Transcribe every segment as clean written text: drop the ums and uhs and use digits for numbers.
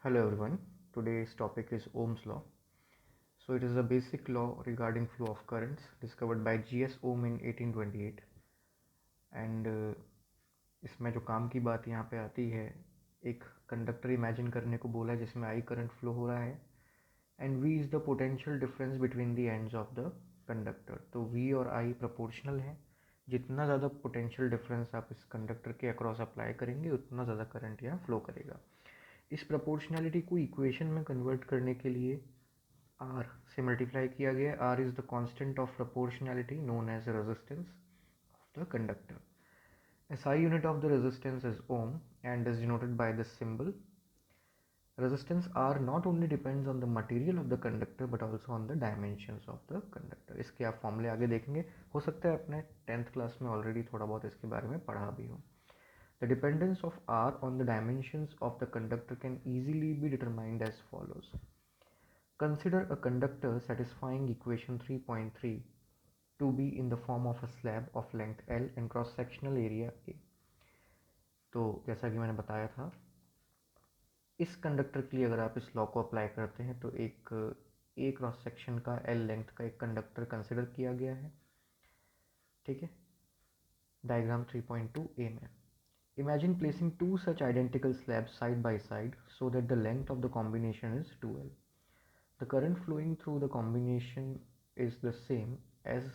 Hello everyone. Today's topic is Ohm's law. So it is a basic law regarding flow of currents discovered by G.S. Ohm in 1828 and इसमें जो काम की बात यहाँ पे आती है, एक कंडक्टर इमेजिन करने को बोला है जिसमें I करंट फ्लो हो रहा है and V is the potential difference between the ends of the conductor. तो V और I प्रोपोर्शनल है. जितना ज़्यादा पोटेंशियल डिफरेंस आप इस कंडक्टर के अक्रॉस अप्लाई करेंगे उतना ज़्यादा करंट यहाँ फ्लो करेगा. इस प्रोपोर्शनैलिटी को इक्वेशन में कन्वर्ट करने के लिए R से मल्टीप्लाई किया गया. R is the constant of proportionality known as resistance of the conductor. SI unit of the resistance is ohm and is denoted by this symbol. Resistance R not only depends on the material of the conductor but also on the dimensions of the conductor. इसके आप फॉर्मूले आगे देखेंगे. हो सकता है आपने 10th class में ऑलरेडी थोड़ा बहुत इसके बारे में पढ़ा भी हो. The dependence of R on the dimensions of the conductor can easily be determined as follows. Consider a conductor satisfying equation 3.3 to be in the form of a slab of length L and cross-sectional area A. तो जैसा कि मैंने बताया था, इस conductor के लिए अगर आप इस लॉ को अप्लाई करते हैं तो एक A क्रॉस सेक्शन का L लेंथ का एक कंडक्टर कंसिडर किया गया है. ठीक है, डायग्राम 3.2a में. Imagine placing two such identical slabs side by side so that the length of the combination is 2L. The current flowing through the combination is the same as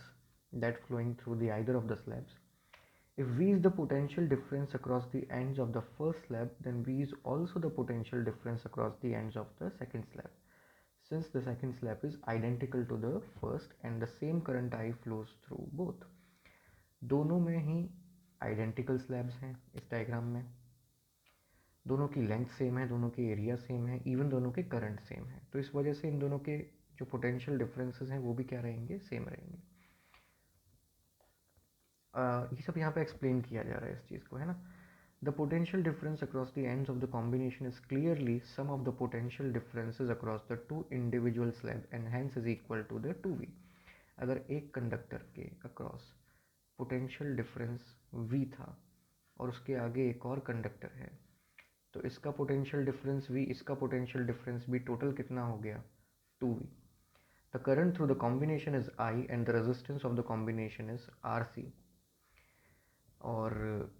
that flowing through the either of the slabs. If V is the potential difference across the ends of the first slab, then V is also the potential difference across the ends of the second slab. Since the second slab is identical to the first and the same current I flows through both. दोनों में ही identical slabs हैं इस diagram में. दोनों की length same है, दोनों के एरिया सेम है, इवन दोनों के करंट सेम है. तो इस वजह से इन दोनों के जो पोटेंशियल डिफरेंसेस हैं वो भी क्या रहेंगे, सेम रहेंगे. ये सब यहाँ पे एक्सप्लेन किया जा रहा है इस चीज़ को, है ना. The potential difference across the ends of the combination is clearly sum of the potential differences across the two individual slab and hence is equal to the 2V. अगर एक कंडक्टर के अक्रॉस पोटेंशियल डिफरेंस V था और उसके आगे एक और conductor है तो इसका पोटेंशियल डिफरेंस V, इसका पोटेंशियल डिफरेंस भी टोटल कितना हो गया, 2V. The current through the combination is I and the resistance of the combination is RC. और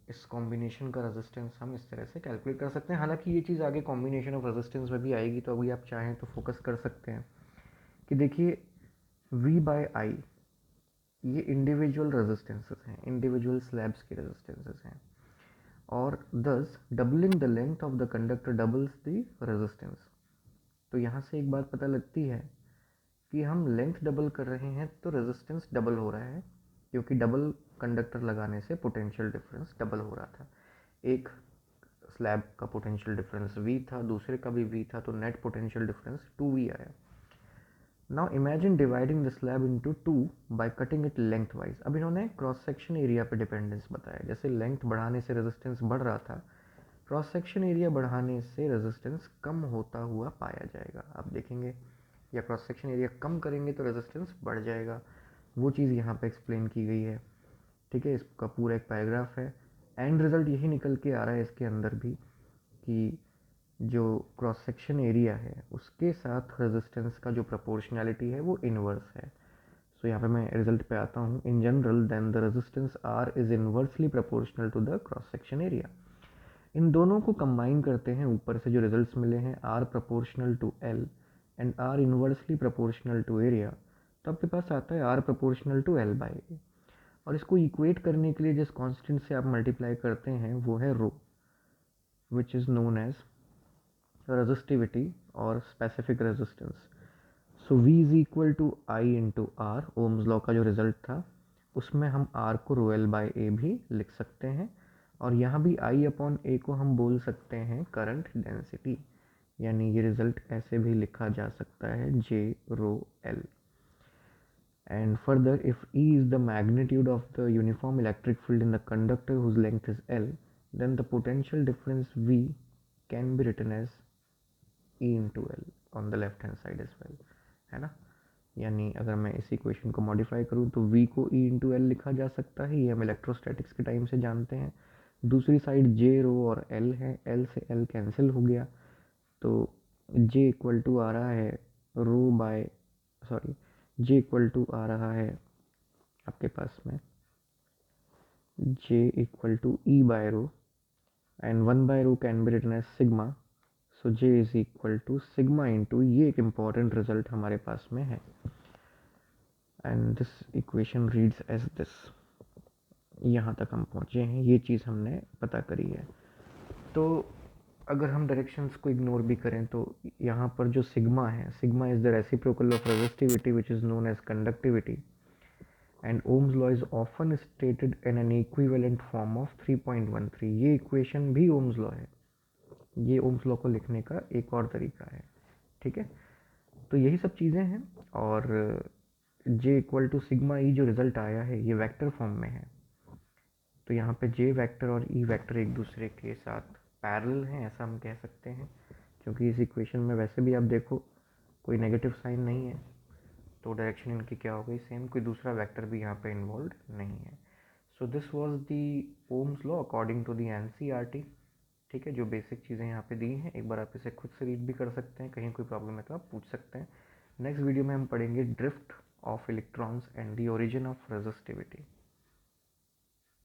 इस कॉम्बिनेशन का रेजिस्टेंस हम इस तरह से कैलकुलेट कर सकते हैं. हालांकि ये चीज़ आगे कॉम्बिनेशन ऑफ रेजिस्टेंस में भी आएगी, तो अभी आप चाहें तो फोकस कर सकते हैं कि देखिए V/I ये इंडिविजुअल रेजिस्टेंसेस हैं, इंडिविजुअल स्लैब्स के रेजिस्टेंसेस हैं. और दस doubling the length of the conductor doubles the resistance. तो यहाँ से एक बात पता लगती है कि हम लेंथ डबल कर रहे हैं तो रेजिस्टेंस डबल हो रहा है, क्योंकि डबल कंडक्टर लगाने से पोटेंशियल डिफरेंस डबल हो रहा था. एक स्लैब का पोटेंशियल डिफरेंस V था, दूसरे का भी V था, तो नेट पोटेंशियल डिफरेंस 2V आया. Now imagine dividing the slab into 2 by cutting it length wise. अब इन्होंने क्रॉस सेक्शन एरिया पे डिपेंडेंस बताया. जैसे लेंथ बढ़ाने से रेजिस्टेंस बढ़ रहा था, क्रॉस सेक्शन एरिया बढ़ाने से रेजिस्टेंस कम होता हुआ पाया जाएगा. आप देखेंगे, या क्रॉस सेक्शन एरिया कम करेंगे तो रेजिस्टेंस बढ़ जाएगा. वो चीज़ यहाँ पे एक्सप्लेन की गई है. ठीक है, इसका पूरा एक पैराग्राफ है. एंड रिजल्ट यही निकल के आ रहा है इसके अंदर भी कि जो क्रॉस सेक्शन एरिया है उसके साथ रेजिस्टेंस का जो प्रोपोर्शनैलिटी है वो इन्वर्स है. सो यहाँ पे मैं रिजल्ट पे आता हूँ. In general then the resistance R is inversely proportional to the cross section area. इन दोनों को कंबाइन करते हैं, ऊपर से जो रिजल्ट्स मिले हैं R proportional to L and R inversely proportional to area, तो आपके पास आता है R proportional to L by A. और इसको इक्वेट करने के लिए जिस कांस्टेंट से आप मल्टीप्लाई करते हैं वो है rho, which is known as resistivity और specific resistance. So V is equal to I into R. Ohm's law का जो रिजल्ट था उसमें हम R को रो एल बाई ए भी लिख सकते हैं, और यहाँ भी I अपॉन ए को हम बोल सकते हैं करंट डेंसिटी. यानी ये रिजल्ट ऐसे भी लिखा जा सकता है J rho L. And further, if E is the magnitude of the uniform electric field in the conductor whose length is L, then the potential difference V can be written as E into L on the left hand side as well, है ना. यानी अगर मैं इस equation को modify करूँ तो V को E into L लिखा जा सकता है, ये हम इलेक्ट्रोस्टैटिक्स के टाइम से जानते हैं. दूसरी साइड J रो और L है, L से L कैंसिल हो गया, तो जे इक्वल टू आ रहा है rho by J equal to आ रहा है आपके पास में J equal to E by rho and 1 by rho can be written as sigma. So J is equal to sigma into, ये एक इम्पॉर्टेंट रिजल्ट हमारे पास में है, and this equation reads as this. यहाँ तक हम पहुँचे हैं, ये चीज़ हमने पता करी है. तो अगर हम डायरेक्शंस को इग्नोर भी करें तो यहाँ पर जो सिग्मा है, sigma is the reciprocal of resistivity which is known as conductivity, and Ohm's law is often stated in an equivalent form of 3.13. ये इक्वेशन भी ओम्स लॉ है, ये ओम्स लॉ को लिखने का एक और तरीका है. ठीक है, तो यही सब चीज़ें हैं. और जे इक्वल टू सिग्मा ई जो रिजल्ट आया है ये वेक्टर फॉर्म में है. तो यहाँ पे जे वेक्टर और ई वेक्टर एक दूसरे के साथ पैरेलल हैं, ऐसा हम कह सकते हैं, क्योंकि इस इक्वेशन में वैसे भी आप देखो कोई नेगेटिव साइन नहीं है, तो डायरेक्शन इनकी क्या हो गई, सेम. कोई दूसरा वेक्टर भी यहाँ पे इन्वॉल्व नहीं है. So this was the Ohm's law according to the NCERT. ठीक है, जो बेसिक चीज़ें यहाँ पे दी हैं, एक बार आप इसे खुद से रीड भी कर सकते हैं, कहीं कोई प्रॉब्लम है तो आप पूछ सकते हैं. नेक्स्ट वीडियो में हम पढ़ेंगे drift of electrons and the origin of resistivity.